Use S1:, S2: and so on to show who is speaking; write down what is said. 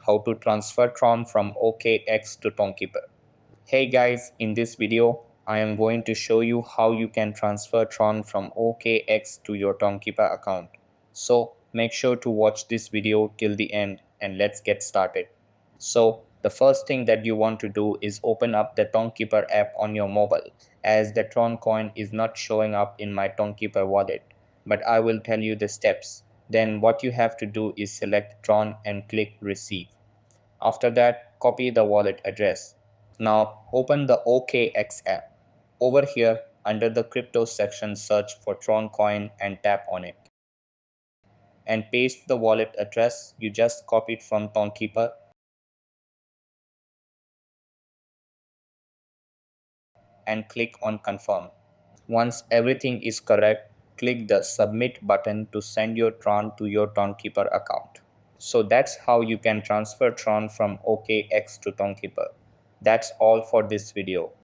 S1: how to transfer Tron from OKX to Tonkeeper. Hey guys, in this video, I am going to show you how you can transfer Tron from OKX to your Tonkeeper account. So make sure to watch this video till the end and let's get started. So the first thing that you want to do is open up the Tonkeeper app on your mobile, as the Tron coin is not showing up in my Tonkeeper wallet, but I will tell you the steps. Then what you have to do is select Tron and click receive. After that, copy the wallet address. Now open the OKX app. Over here, under the crypto section, search for Tron coin and tap on it. And paste the wallet address you just copied from Tonkeeper and click on confirm. Once everything is correct, click the submit button to send your Tron to your Tonkeeper account. So that's how you can transfer Tron from OKX to Tonkeeper. That's all for this video.